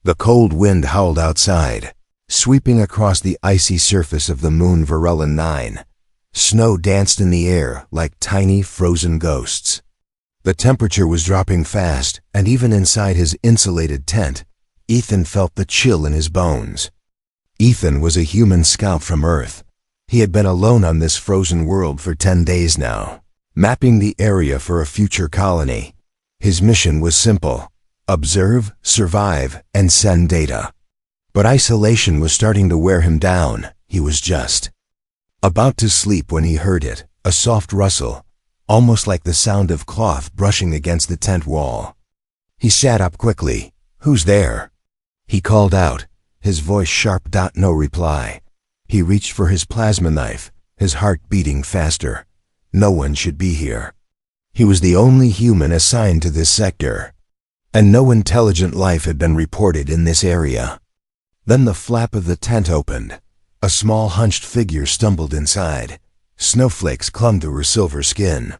The cold wind howled outside, sweeping across the icy surface of the moon Varellin 9. Snow danced in the air like tiny frozen ghosts. The temperature was dropping fast, and even inside his insulated tent, Ethan felt the chill in his bones. Ethan was a human scout from Earth. He had been alone on this frozen world for 10 days now, mapping the area for a future colony. His mission was simple: observe, survive, and send data. But isolation was starting to wear him down. He was just about to sleep when he heard it, a soft rustle, almost like the sound of cloth brushing against the tent wall. He sat up quickly. "Who's there?" He called out, his voice sharp. No reply. He reached for his plasma knife, his heart beating faster. No one should be here. He was the only human assigned to this sector, and no intelligent life had been reported in this area. Then the flap of the tent opened. A small hunched figure stumbled inside. Snowflakes clung to her silver skin.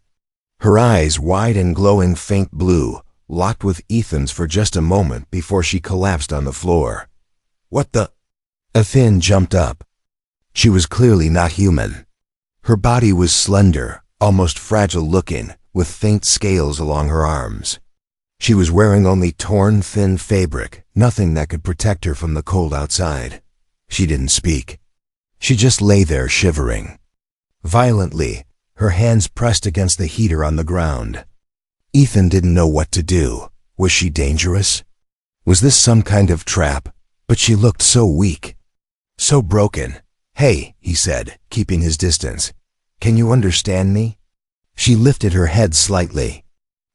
Her eyes, wide and glowing faint blue, locked with Ethan's for just a moment before she collapsed on the floor. "What the?" Ethan jumped up. She was clearly not human. Her body was slender, almost fragile-looking, with faint scales along her arms. She was wearing only torn, thin fabric, nothing that could protect her from the cold outside. She didn't speak. She just lay there shivering. Violently, her hands pressed against the heater on the ground. Ethan didn't know what to do. Was she dangerous? Was this some kind of trap? But she looked so weak, so broken. "Hey," he said, keeping his distance. "Can you understand me?" She lifted her head slightly.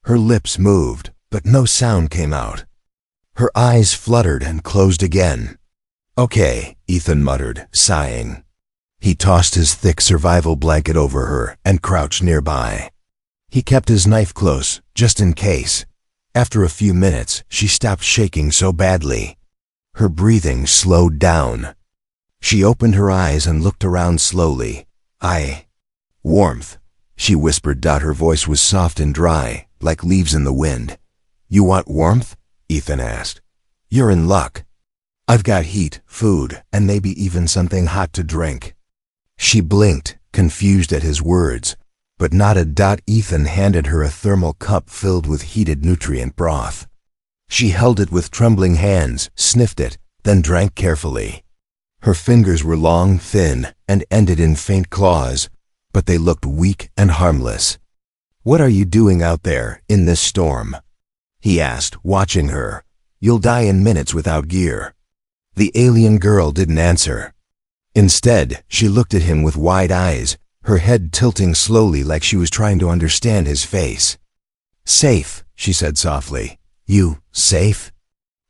Her lips moved, but no sound came out. Her eyes fluttered and closed again. "Okay," Ethan muttered, sighing. He tossed his thick survival blanket over her and crouched nearby. He kept his knife close, just in case. After a few minutes, she stopped shaking so badly. Her breathing slowed down. She opened her eyes and looked around slowly. Warmth," she whispered. Her voice was soft and dry, like leaves in the wind. "You want warmth?" Ethan asked. "You're in luck. I've got heat, food, and maybe even something hot to drink." She blinked, confused at his words, but nodded. Ethan handed her a thermal cup filled with heated nutrient broth. She held it with trembling hands, sniffed it, then drank carefully. Her fingers were long, thin, and ended in faint claws, but they looked weak and harmless. "What are you doing out there, in this storm?" he asked, watching her. "You'll die in minutes without gear." The alien girl didn't answer. Instead, she looked at him with wide eyes, her head tilting slowly like she was trying to understand his face. "Safe," she said softly. "You, safe?"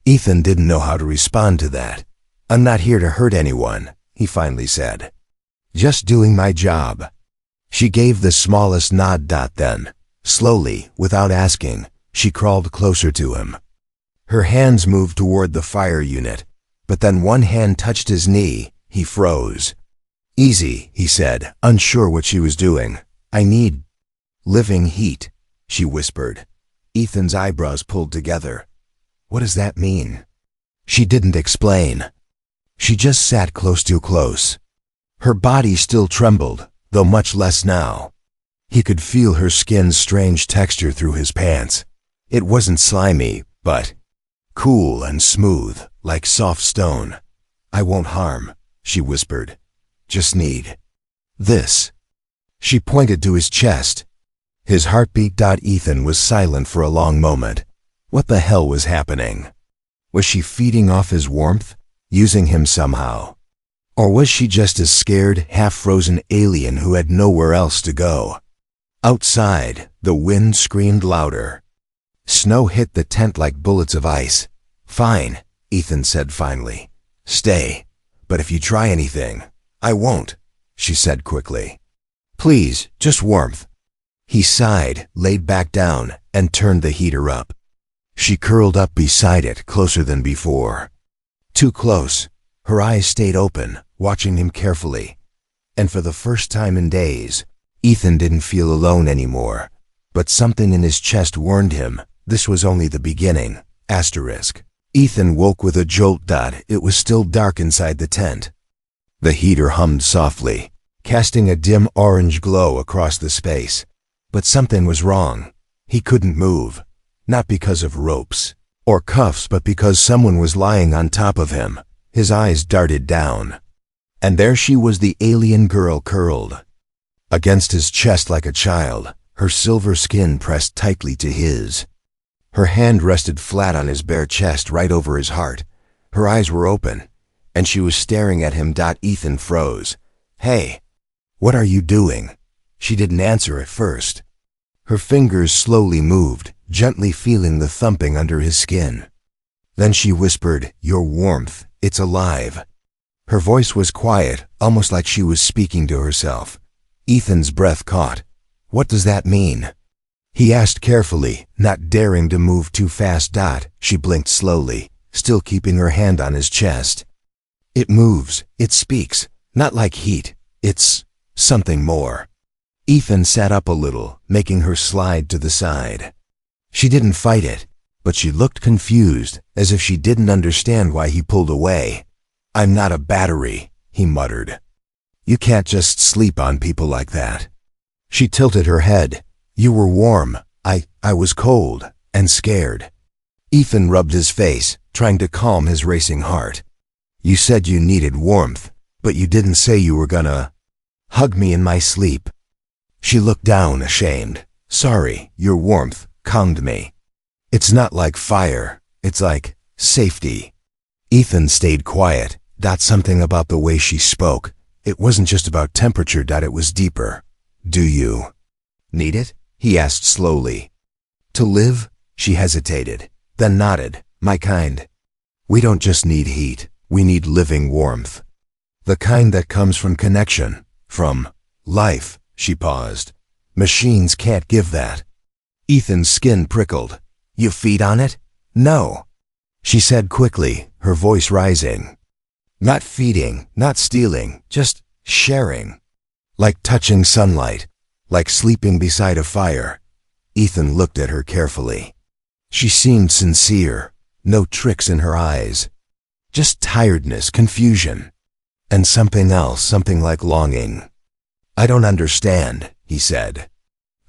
Ethan didn't know how to respond to that. "I'm not here to hurt anyone," he finally said. "Just doing my job." She gave the smallest nod. Then, slowly, without asking, she crawled closer to him. Her hands moved toward the fire unit, but then one hand touched his knee. He froze. "Easy," he said, unsure what she was doing. "I need living heat," she whispered. Ethan's eyebrows pulled together. "What does that mean?" She didn't explain. She just sat too close. Her body still trembled, though much less now. He could feel her skin's strange texture through his pants. It wasn't slimy, but cool and smooth, like soft stone. "I won't harm," she whispered. "Just need this." She pointed to his chest. His heartbeat. Ethan was silent for a long moment. What the hell was happening? Was she feeding off his warmth, using him somehow? Or was she just a scared, half-frozen alien who had nowhere else to go? Outside, the wind screamed louder. Snow hit the tent like bullets of ice. "Fine," Ethan said finally. "Stay. But if you try anything, I won't," she said quickly. "Please, just warmth." He sighed, laid back down, and turned the heater up. She curled up beside it, closer than before. Too close. Her eyes stayed open, watching him carefully. And for the first time in days, Ethan didn't feel alone anymore. But something in his chest warned him this was only the beginning. Ethan woke with a jolt. It was still dark inside the tent. The heater hummed softly, casting a dim orange glow across the space. But something was wrong. He couldn't move, not because of ropes or cuffs, but because someone was lying on top of him. His eyes darted down. And there she was, the alien girl, curled against his chest like a child, her silver skin pressed tightly to his. Her hand rested flat on his bare chest right over his heart. Her eyes were open, and she was staring at him. Ethan froze. "Hey, what are you doing?" She didn't answer at first. Her fingers slowly moved, gently feeling the thumping under his skin. Then she whispered, "Your warmth, it's alive." Her voice was quiet, almost like she was speaking to herself. Ethan's breath caught. "What does that mean?" He asked carefully, not daring to move too fast. She blinked slowly, still keeping her hand on his chest. "It moves, it speaks, not like heat, it's something more." Ethan sat up a little, making her slide to the side. She didn't fight it, but she looked confused, as if she didn't understand why he pulled away. "I'm not a battery," he muttered. "You can't just sleep on people like that." She tilted her head. "You were warm. I was cold and scared." Ethan rubbed his face, trying to calm his racing heart. "You said you needed warmth, but you didn't say you were gonna hug me in my sleep." She looked down, ashamed. "Sorry, your warmth calmed me. It's not like fire, it's like safety." Ethan stayed quiet. Something about the way she spoke. It wasn't just about temperature. It was deeper. "Do you need it?" he asked slowly. "To live?" She hesitated, then nodded. "My kind. We don't just need heat, we need living warmth. The kind that comes from connection, from life." She paused. "Machines can't give that." Ethan's skin prickled. "You feed on it?" "No," she said quickly, her voice rising. "Not feeding, not stealing, just sharing. Like touching sunlight, like sleeping beside a fire." Ethan looked at her carefully. She seemed sincere, no tricks in her eyes. Just tiredness, confusion, and something else, something like longing. "I don't understand," he said.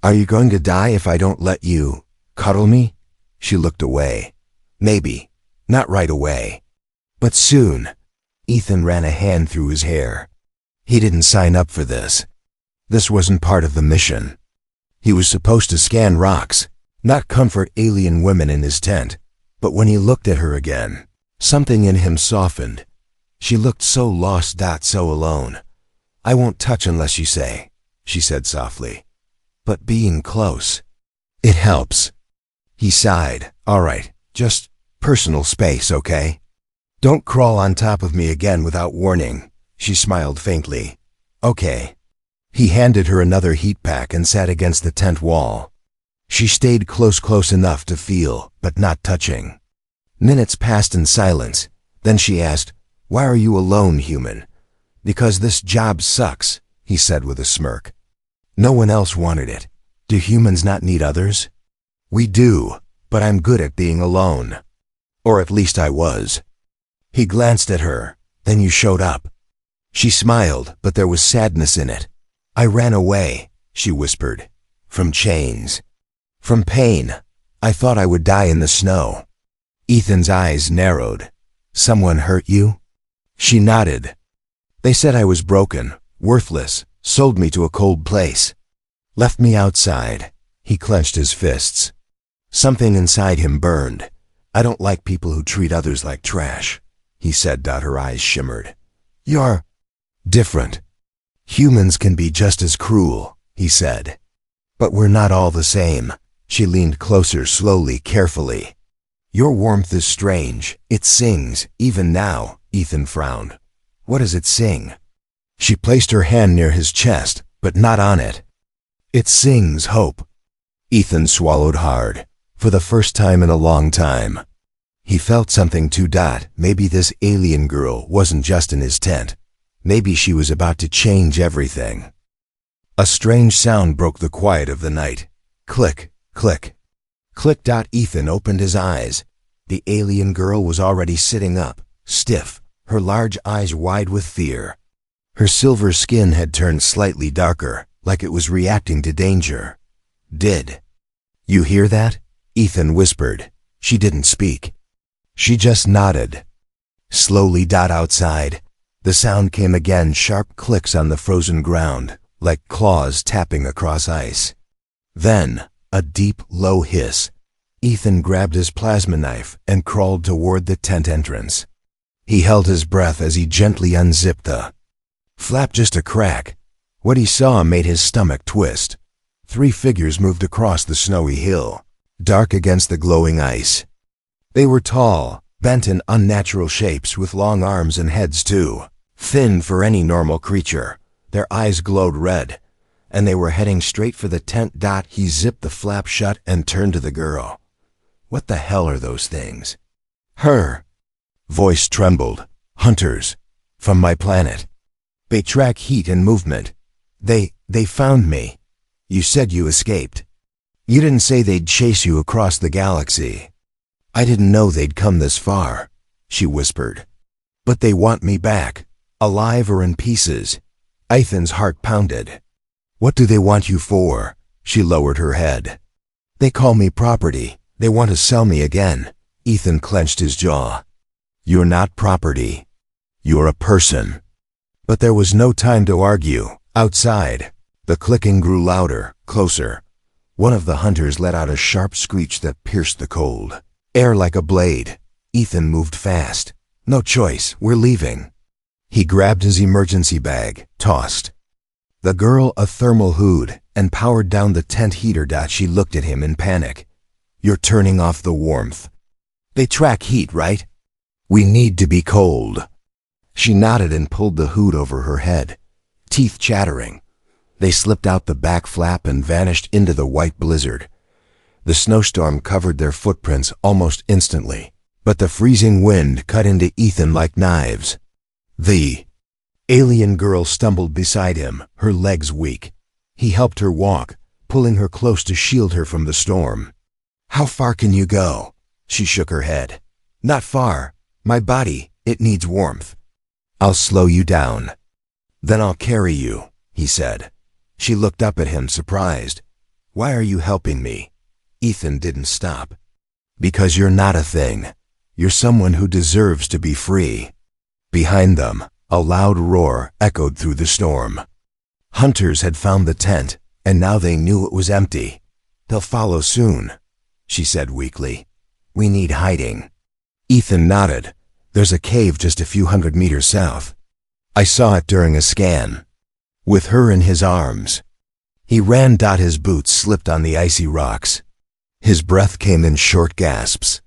"Are you going to die if I don't let you cuddle me?" She looked away. "Maybe, not right away, but soon." Ethan ran a hand through his hair. He didn't sign up for this. This wasn't part of the mission. He was supposed to scan rocks, not comfort alien women in his tent. But when he looked at her again, something in him softened. She looked so lost, so alone. "I won't touch unless you say," she said softly. "But being close, it helps." He sighed. "All right, just personal space, okay? Don't crawl on top of me again without warning." She smiled faintly. "Okay." He handed her another heat pack and sat against the tent wall. She stayed close enough to feel, but not touching. Minutes passed in silence. Then she asked, "Why are you alone, human?" "Because this job sucks," he said with a smirk. "No one else wanted it. Do humans not need others?" "We do, but I'm good at being alone. Or at least I was." He glanced at her. "Then you showed up." She smiled, but there was sadness in it. "I ran away," she whispered. "From chains. From pain. I thought I would die in the snow." Ethan's eyes narrowed. "Someone hurt you?" She nodded. "They said I was broken, worthless, sold me to a cold place. Left me outside." He clenched his fists. Something inside him burned. "I don't like people who treat others like trash," he said. Her eyes shimmered. "You're different. Humans can be just as cruel," he said. "But we're not all the same." She leaned closer, slowly, carefully. "Your warmth is strange. It sings, even now." Ethan frowned. "What does it sing?" She placed her hand near his chest, but not on it. "It sings hope." Ethan swallowed hard, for the first time in a long time. He felt something too. Maybe this alien girl wasn't just in his tent. Maybe she was about to change everything. A strange sound broke the quiet of the night. Click, click, click. Ethan opened his eyes. The alien girl was already sitting up, stiff, her large eyes wide with fear. Her silver skin had turned slightly darker, like it was reacting to danger. "Did you hear that?" Ethan whispered. She didn't speak. She just nodded. Slowly outside. The sound came again, sharp clicks on the frozen ground, like claws tapping across ice. Then, a deep, low hiss. Ethan grabbed his plasma knife and crawled toward the tent entrance. He held his breath as he gently unzipped the flap. Just a crack. What he saw made his stomach twist. 3 figures moved across the snowy hill, dark against the glowing ice. They were tall, bent in unnatural shapes with long arms and heads too thin for any normal creature. Their eyes glowed red, and they were heading straight for the tent. He zipped the flap shut and turned to the girl. "What the hell are those things?" Her voice trembled. "Hunters. From my planet. They track heat and movement. They found me. You said you escaped. You didn't say they'd chase you across the galaxy." "I didn't know they'd come this far," she whispered. "But they want me back, alive or in pieces." Ethan's heart pounded. "What do they want you for?" She lowered her head. "They call me property. They want to sell me again." Ethan clenched his jaw. "You're not property. You're a person." But there was no time to argue. Outside, the clicking grew louder, closer. One of the hunters let out a sharp screech that pierced the cold air like a blade. Ethan moved fast. "No choice, we're leaving." He grabbed his emergency bag, tossed the girl a thermal hood, and powered down the tent heater. She looked at him in panic. "You're turning off the warmth." "They track heat, right? We need to be cold." She nodded and pulled the hood over her head, teeth chattering. They slipped out the back flap and vanished into the white blizzard. The snowstorm covered their footprints almost instantly, but the freezing wind cut into Ethan like knives. The alien girl stumbled beside him, her legs weak. He helped her walk, pulling her close to shield her from the storm. "How far can you go?" She shook her head. "Not far. My body, it needs warmth." "I'll slow you down. Then I'll carry you," he said. She looked up at him, surprised. "Why are you helping me?" Ethan didn't stop. "Because you're not a thing. You're someone who deserves to be free." Behind them, a loud roar echoed through the storm. Hunters had found the tent, and now they knew it was empty. "They'll follow soon," she said weakly. "We need hiding." Ethan nodded. "There's a cave just a few hundred meters south. I saw it during a scan." With her in his arms, he ran. His boots slipped on the icy rocks. His breath came in short gasps.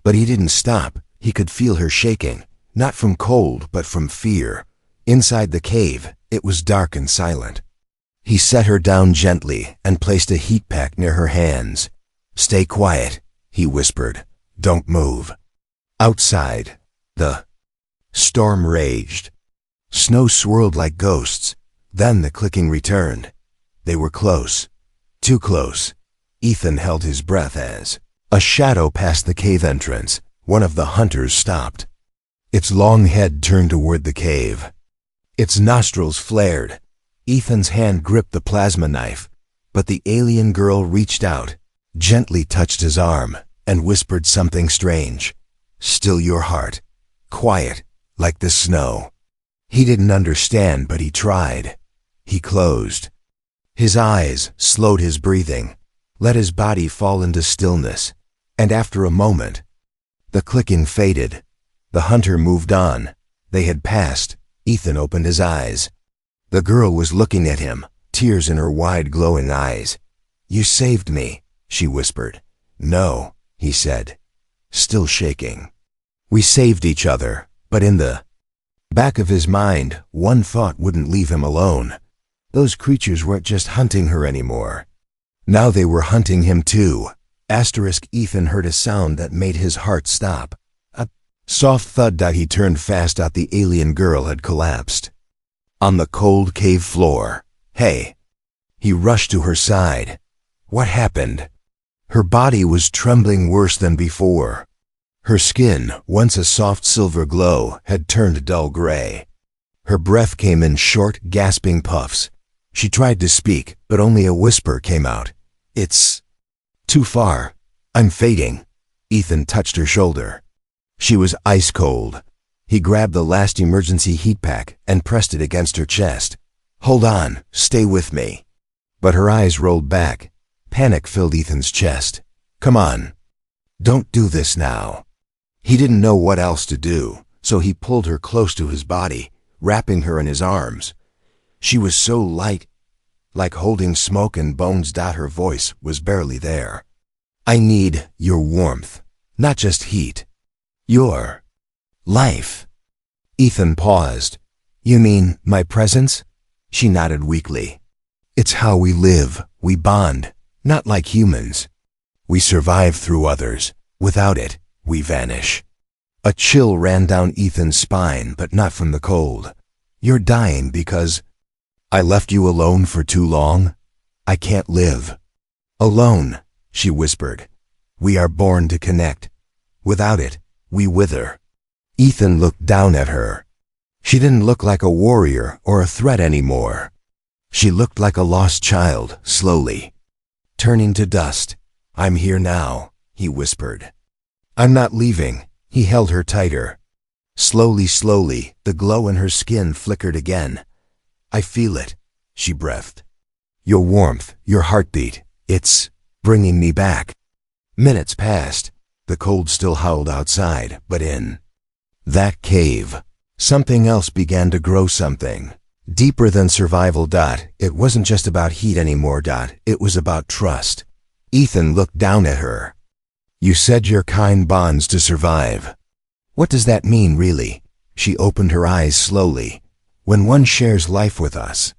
But he didn't stop. He could feel her shaking, not from cold, but from fear. Inside the cave, it was dark and silent. He set her down gently and placed a heat pack near her hands. "Stay quiet," he whispered. "Don't move." Outside, the storm raged. Snow swirled like ghosts. Then the clicking returned. They were close. Too close. Ethan held his breath as a shadow passed the cave entrance. One of the hunters stopped. Its long head turned toward the cave. Its nostrils flared. Ethan's hand gripped the plasma knife, but the alien girl reached out, gently touched his arm, and whispered something strange. "Still your heart. Quiet, like the snow." He didn't understand, but he tried. He closed his eyes, slowed his breathing, let his body fall into stillness, and after a moment, the clicking faded. The hunter moved on. They had passed. Ethan opened his eyes. The girl was looking at him, tears in her wide, glowing eyes. "You saved me," she whispered. "No," he said, still shaking. "We saved each other," but in the back of his mind, one thought wouldn't leave him alone. Those creatures weren't just hunting her anymore. Now they were hunting him too. Ethan heard a sound that made his heart stop. A soft thud. He turned fast. The alien girl had collapsed on the cold cave floor. "Hey!" He rushed to her side. "What happened?" Her body was trembling worse than before. Her skin, once a soft silver glow, had turned dull gray. Her breath came in short, gasping puffs. She tried to speak, but only a whisper came out. "It's too far. I'm fading." Ethan touched her shoulder. She was ice cold. He grabbed the last emergency heat pack and pressed it against her chest. "Hold on, stay with me." But her eyes rolled back. Panic filled Ethan's chest. "Come on. Don't do this now." He didn't know what else to do, so he pulled her close to his body, wrapping her in his arms. She was so light, like holding smoke and bones. Her voice was barely there. "I need your warmth, not just heat. Your life." Ethan paused. "You mean my presence?" She nodded weakly. "It's how we live. We bond, not like humans. We survive through others. Without it, we vanish." A chill ran down Ethan's spine, but not from the cold. "You're dying because I left you alone for too long? I can't live alone," she whispered. "We are born to connect. Without it, we wither." Ethan looked down at her. She didn't look like a warrior or a threat anymore. She looked like a lost child, slowly turning to dust. "I'm here now," he whispered. "I'm not leaving." He held her tighter. Slowly, the glow in her skin flickered again. "I feel it," she breathed. "Your warmth, your heartbeat, it's bringing me back." Minutes passed. The cold still howled outside, but in that cave, something else began to grow, something deeper than survival. It wasn't just about heat anymore. It was about trust. Ethan looked down at her. "You said your kind bonds to survive. What does that mean, really?" She opened her eyes slowly. "When one shares life with us,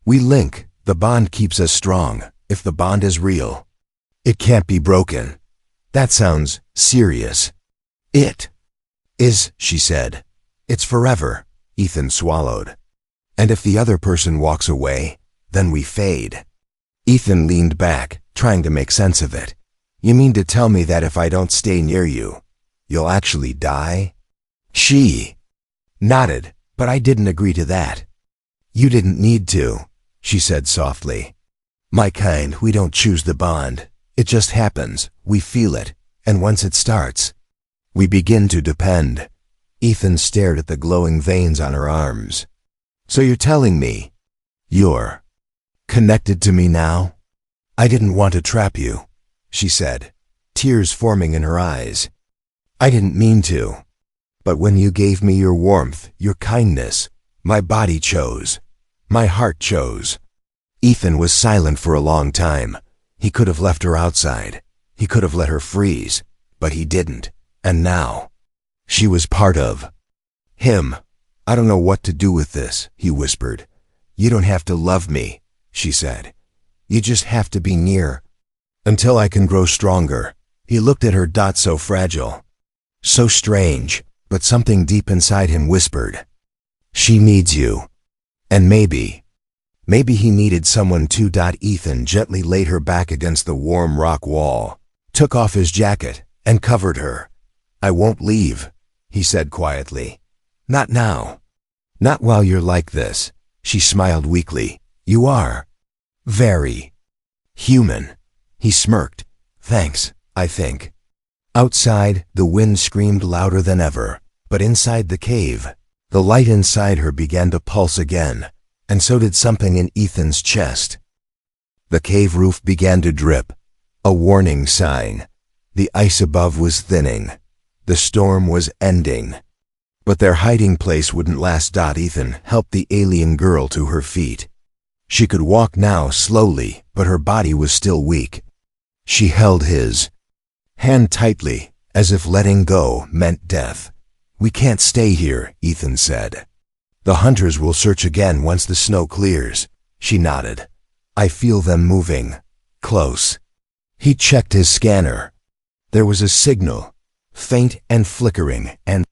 we link. The bond keeps us strong. If the bond is real, it can't be broken." "That sounds serious." "It is," she said. "It's forever." Ethan swallowed. "And if the other person walks away, then we fade." Ethan leaned back, trying to make sense of it. "You mean to tell me that if I don't stay near you, you'll actually die?" She nodded. "But I didn't agree to that." "You didn't need to," she said softly. "My kind, we don't choose the bond. It just happens. We feel it, and once it starts, we begin to depend." Ethan stared at the glowing veins on her arms. "So you're telling me you're connected to me now?" "I didn't want to trap you," she said, tears forming in her eyes. "I didn't mean to. But when you gave me your warmth, your kindness, my body chose. My heart chose." Ethan was silent for a long time. He could have left her outside. He could have let her freeze. But he didn't. And now, she was part of him. "I don't know what to do with this," he whispered. "You don't have to love me," she said. "You just have to be near. Until I can grow stronger." He looked at her. So fragile. So strange. But something deep inside him whispered, "She needs you." And maybe he needed someone too. Ethan gently laid her back against the warm rock wall, took off his jacket, and covered her. "I won't leave," he said quietly. "Not now. Not while you're like this." She smiled weakly. "You are very human." He smirked. "Thanks, I think." Outside, the wind screamed louder than ever, but inside the cave, the light inside her began to pulse again, and so did something in Ethan's chest. The cave roof began to drip, a warning sign. The ice above was thinning. The storm was ending. But their hiding place wouldn't last. Ethan helped the alien girl to her feet. She could walk now, slowly, but her body was still weak. She held his hand tightly, as if letting go meant death. "We can't stay here," Ethan said. "The hunters will search again once the snow clears." She nodded. "I feel them moving. Close." He checked his scanner. There was a signal, faint and flickering, an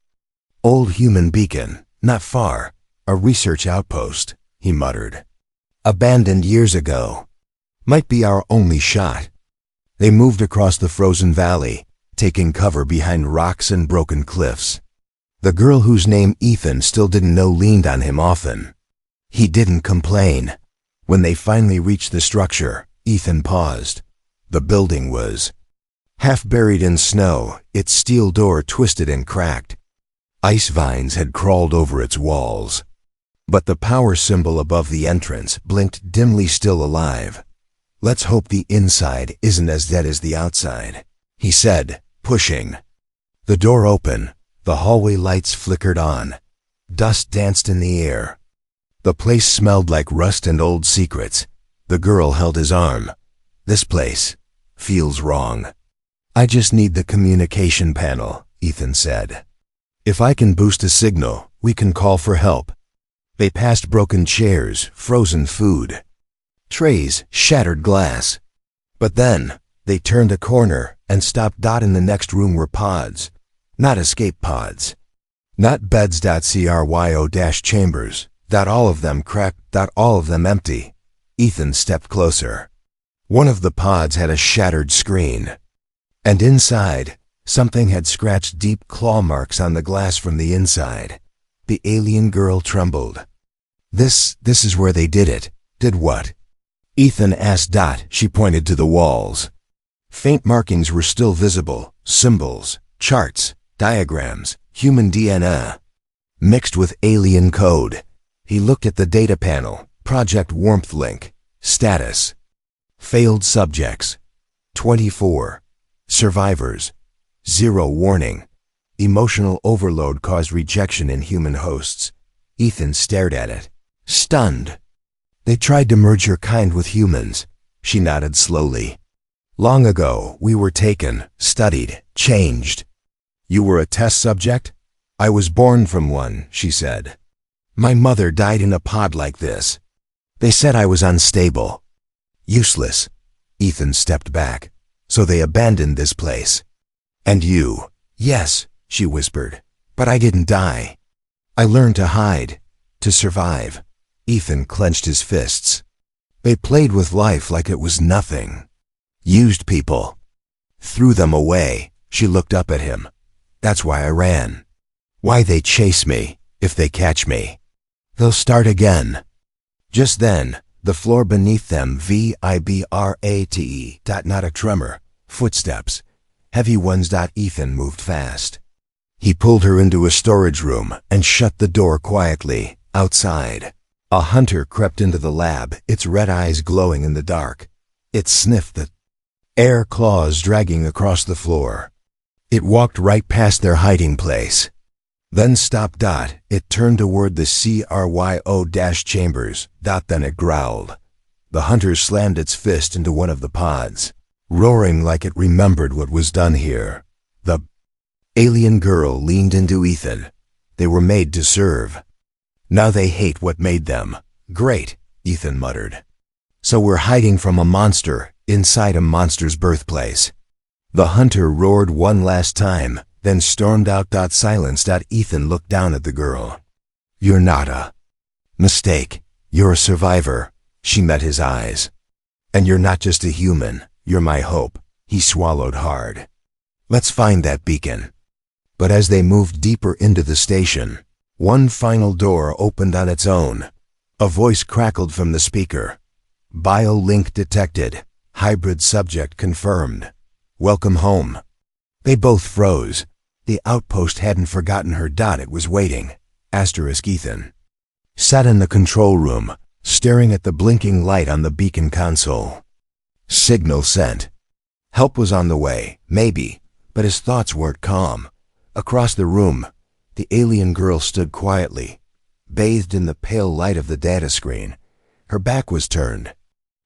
old human beacon, not far. "A research outpost," he muttered. "Abandoned years ago. Might be our only shot." They moved across the frozen valley, taking cover behind rocks and broken cliffs. The girl whose name Ethan still didn't know leaned on him often. He didn't complain. When they finally reached the structure, Ethan paused. The building was half buried in snow, its steel door twisted and cracked. Ice vines had crawled over its walls. But the power symbol above the entrance blinked dimly, still alive. "Let's hope the inside isn't as dead as the outside," he said, pushing. The door opened. The hallway lights flickered on. Dust danced in the air. The place smelled like rust and old secrets. The girl held his arm. "This place feels wrong." "I just need the communication panel," Ethan said. "If I can boost a signal, we can call for help." They passed broken chairs, frozen food, trays, shattered glass. But then, they turned a corner and stopped. In the next room were pods. Not escape pods. Not beds. Cryo-chambers. All of them cracked. All of them empty. Ethan stepped closer. One of the pods had a shattered screen. And inside, something had scratched deep claw marks on the glass from the inside. The alien girl trembled. This is where they did it." "Did what?" Ethan asked. She pointed to the walls. Faint markings were still visible, symbols, charts, diagrams, human DNA, mixed with alien code. He looked at the data panel. Project Warmth link. Status: failed subjects, 24. Survivors, 0. Warning: emotional overload caused rejection in human hosts. Ethan stared at it, stunned. "They tried to merge your kind with humans." She nodded slowly. "Long ago, we were taken, studied, changed." "You were a test subject?" "I was born from one," she said. "My mother died in a pod like this. They said I was unstable. Useless." Ethan stepped back. "So they abandoned this place." "And you?" "Yes," she whispered. "But I didn't die. I learned to hide, to survive." Ethan clenched his fists. "They played with life like it was nothing. Used people. Threw them away." She looked up at him. "That's why I ran. Why they chase me. If they catch me, they'll start again." Just then, the floor beneath them vibrate. Not a tremor. Footsteps. Heavy ones. Ethan moved fast. He pulled her into a storage room and shut the door quietly. Outside, a hunter crept into the lab, its red eyes glowing in the dark. It sniffed the air, claws dragging across the floor. It walked right past their hiding place. Then stopped. It turned toward the cryo-chambers. Then it growled. The hunter slammed its fist into one of the pods, roaring like it remembered what was done here. The alien girl leaned into Ethan. They were made to serve. Now they hate what made them. "Great," Ethan muttered. "So we're hiding from a monster inside a monster's birthplace." The hunter roared one last time, then stormed out. Silenced. Ethan looked down at the girl. "You're not a mistake. You're a survivor." She met his eyes. "And you're not just a human. You're my hope." He swallowed hard. "Let's find that beacon." But as they moved deeper into the station, one final door opened on its own. A voice crackled from the speaker. "Biolink detected. Hybrid subject confirmed. Welcome home." They both froze. The outpost hadn't forgotten her. It was waiting. Ethan sat in the control room, staring at the blinking light on the beacon console. Signal sent. Help was on the way, maybe, but his thoughts weren't calm. Across the room, the alien girl stood quietly, bathed in the pale light of the data screen. Her back was turned,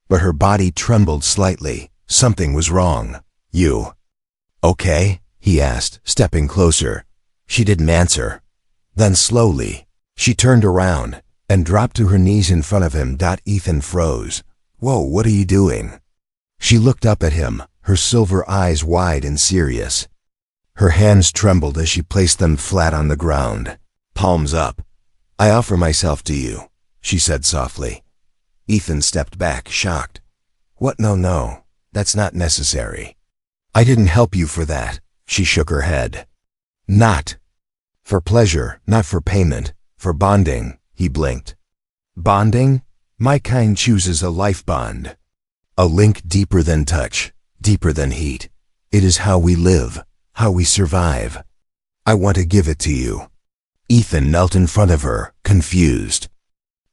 but her body trembled slightly. Something was wrong. "You okay?" he asked, stepping closer. She didn't answer. Then slowly, she turned around and dropped to her knees in front of him. Ethan froze. "Whoa, what are you doing?" She looked up at him, her silver eyes wide and serious. Her hands trembled as she placed them flat on the ground, palms up. "I offer myself to you," she said softly. Ethan stepped back, shocked. "What? No, that's not necessary." "I didn't help you for that," She shook her head. Not for pleasure, not for payment, for bonding, he blinked. Bonding? My kind chooses a life bond. A link deeper than touch, deeper than heat. It is how we live, how we survive. I want to give it to you. Ethan knelt in front of her, confused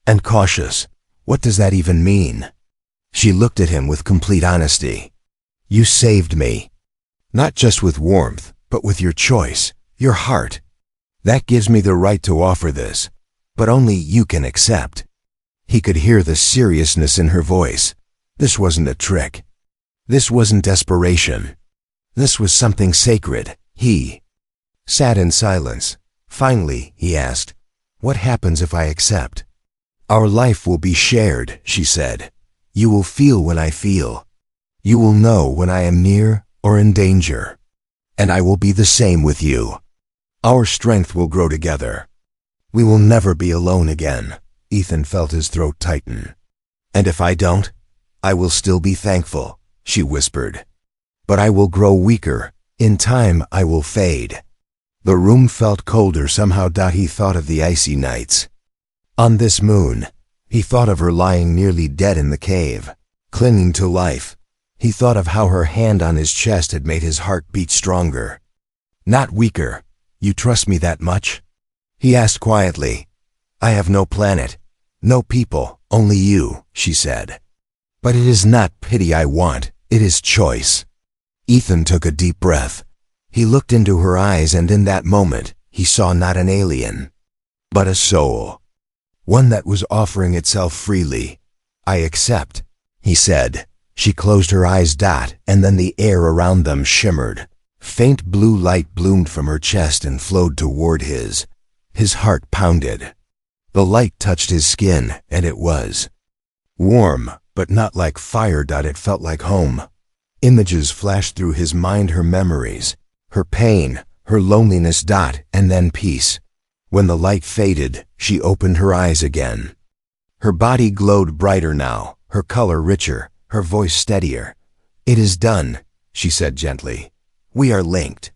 and cautious. What does that even mean? She looked at him with complete honesty. You saved me. Not just with warmth, but with your choice, your heart. That gives me the right to offer this, but only you can accept. He could hear the seriousness in her voice. This wasn't a trick. This wasn't desperation. This was something sacred. He sat in silence. Finally, he asked, "What happens if I accept?" "Our life will be shared," she said. "You will feel when I feel. You will know when I am near or in danger. And I will be the same with you. Our strength will grow together. We will never be alone again." Ethan felt his throat tighten. "And if I don't, I will still be thankful," she whispered. "But I will grow weaker. In time, I will fade." The room felt colder somehow. He thought of the icy nights. On this moon, he thought of her lying nearly dead in the cave, clinging to life. He thought of how her hand on his chest had made his heart beat stronger. "Not weaker. You trust me that much?" he asked quietly. "I have no planet, no people, only you," she said. "But it is not pity I want, it is choice." Ethan took a deep breath. He looked into her eyes, and in that moment, he saw not an alien, but a soul. One that was offering itself freely. "I accept," he said. She closed her eyes, and then the air around them shimmered. Faint blue light bloomed from her chest and flowed toward his. His heart pounded. The light touched his skin, and it was warm, but not like fire. It felt like home. Images flashed through his mind, her memories, her pain, her loneliness. And then peace. When the light faded, she opened her eyes again. Her body glowed brighter now, her color richer, her voice steadier. "It is done," she said gently. "We are linked."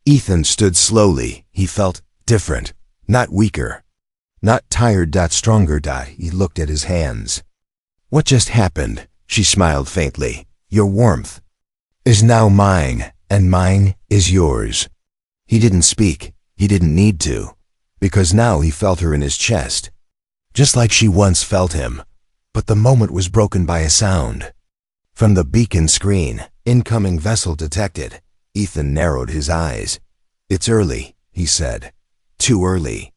Ethan stood slowly. He felt different, not weaker, not tired. Stronger. He looked at his hands. "What just happened?" She smiled faintly. "Your warmth is now mine, and mine is yours." He didn't speak. He didn't need to, because now he felt her in his chest, just like she once felt him. But the moment was broken by a sound. From the beacon screen, incoming vessel detected. Ethan narrowed his eyes. "It's early," he said. "Too early."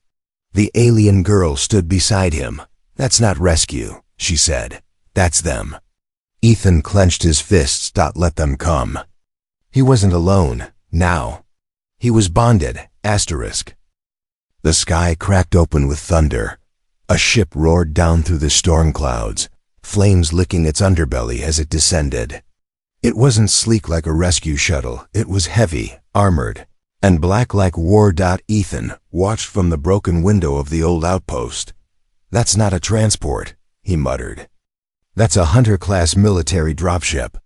The alien girl stood beside him. "That's not rescue," she said. "That's them." Ethan clenched his fists. Let them come. He wasn't alone, now. He was bonded, asterisk. The sky cracked open with thunder. A ship roared down through the storm clouds, flames licking its underbelly as it descended. It wasn't sleek like a rescue shuttle. It was heavy, armored, and black like war. Ethan watched from the broken window of the old outpost. "That's not a transport," he muttered. "That's a Hunter-class military dropship."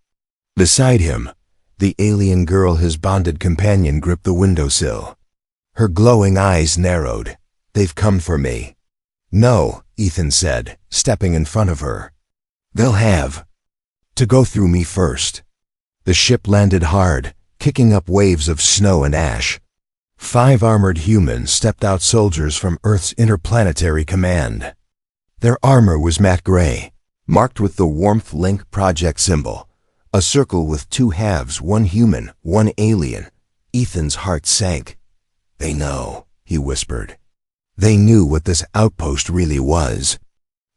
Beside him, the alien girl, his bonded companion, gripped the windowsill. Her glowing eyes narrowed. "They've come for me." "No," Ethan said, stepping in front of her. "They'll have to go through me first." The ship landed hard, kicking up waves of snow and ash. 5 armored humans stepped out, soldiers from Earth's interplanetary command. Their armor was matte gray, marked with the Warmth Link Project symbol, a circle with 2 halves, 1 human, 1 alien. Ethan's heart sank. "They know," he whispered. They knew what this outpost really was.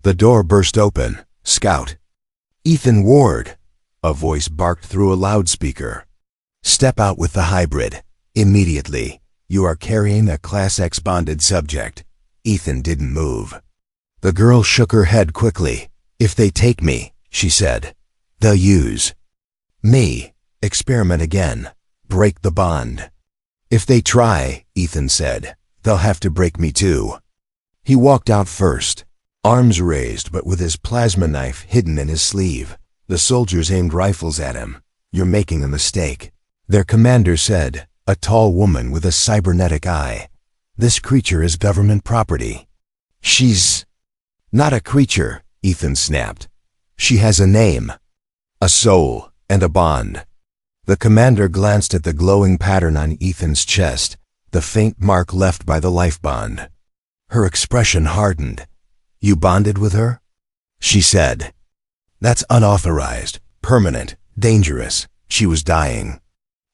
The door burst open. "Scout." "Ethan Ward," a voice barked through a loudspeaker. "Step out with the hybrid. Immediately. You are carrying a Class X bonded subject." Ethan didn't move. The girl shook her head quickly. "If they take me," she said, "they'll use me. Experiment again. Break the bond." "If they try," Ethan said, "they'll have to break me too." He walked out first, arms raised but with his plasma knife hidden in his sleeve. The soldiers aimed rifles at him. "You're making a mistake," their commander said, A tall woman with a cybernetic eye. This creature is government property. She's not a creature, Ethan snapped. She has a name, a soul, and a bond. The commander glanced at the glowing pattern on Ethan's chest, the faint mark left by the life bond. Her expression hardened. You bonded with her? She said. That's unauthorized, permanent, dangerous. She was dying.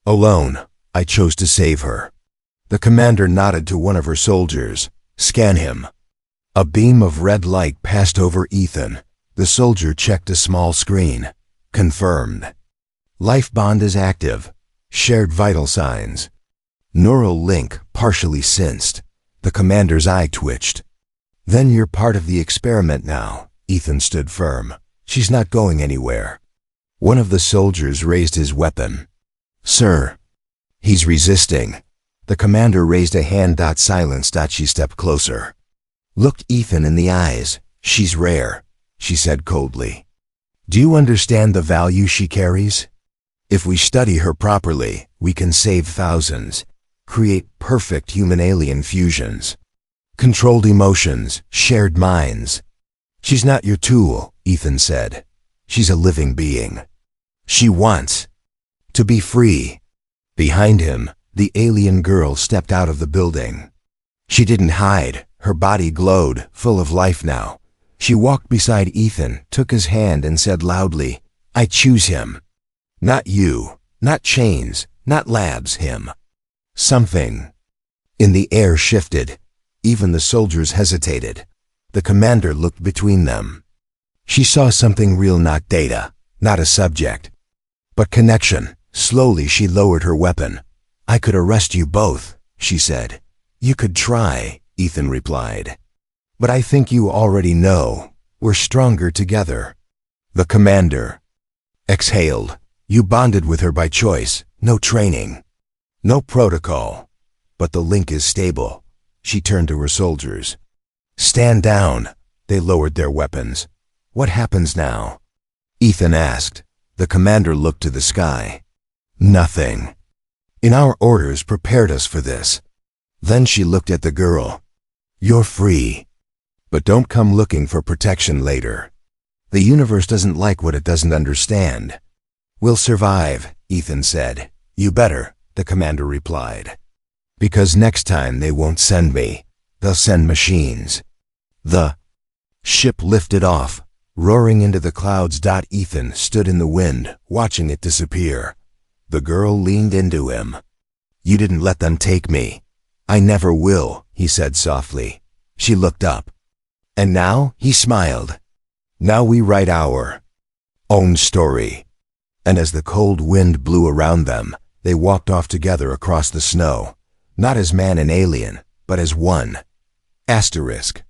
Alone, I chose to save her. The commander nodded to one of her soldiers. Scan him. A beam of red light passed over Ethan. The soldier checked a small screen. Confirmed. Life bond is active. Shared vital signs. Neural link partially sensed. The commander's eye twitched. Then you're part of the experiment now. Ethan stood firm. She's not going anywhere. One of the soldiers raised his weapon. Sir. He's resisting. The commander raised a hand. Silenced. She stepped closer. Looked Ethan in the eyes. She's rare, she said coldly. Do you understand the value she carries? If we study her properly, we can save thousands, create perfect human-alien fusions, controlled emotions, shared minds. She's not your tool, Ethan said. She's a living being. She wants to be free. Behind him, the alien girl stepped out of the building. She didn't hide. Her body glowed, full of life now. She walked beside Ethan, took his hand and said loudly, I choose him. Not you, not chains, not labs, him. Something. In the air shifted. Even the soldiers hesitated. The commander looked between them. She saw something real, not data, not a subject, but connection. Slowly she lowered her weapon. I could arrest you both, she said. You could try, Ethan replied. But I think you already know. We're stronger together. The commander exhaled. You bonded with her by choice. No training. No protocol. But the link is stable. She turned to her soldiers. Stand down. They lowered their weapons. What happens now? Ethan asked. The commander looked to the sky. Nothing. In our orders prepared us for this. Then she looked at the girl. You're free. But don't come looking for protection later. The universe doesn't like what it doesn't understand. We'll survive, Ethan said. You better, the commander replied. Because next time they won't send me. They'll send machines. The ship lifted off, roaring into the clouds. Ethan stood in the wind, watching it disappear. The girl leaned into him. You didn't let them take me. I never will, he said softly. She looked up. And now, he smiled. Now we write our own story. And as the cold wind blew around them, they walked off together across the snow, not as man and alien, but as one. Asterisk.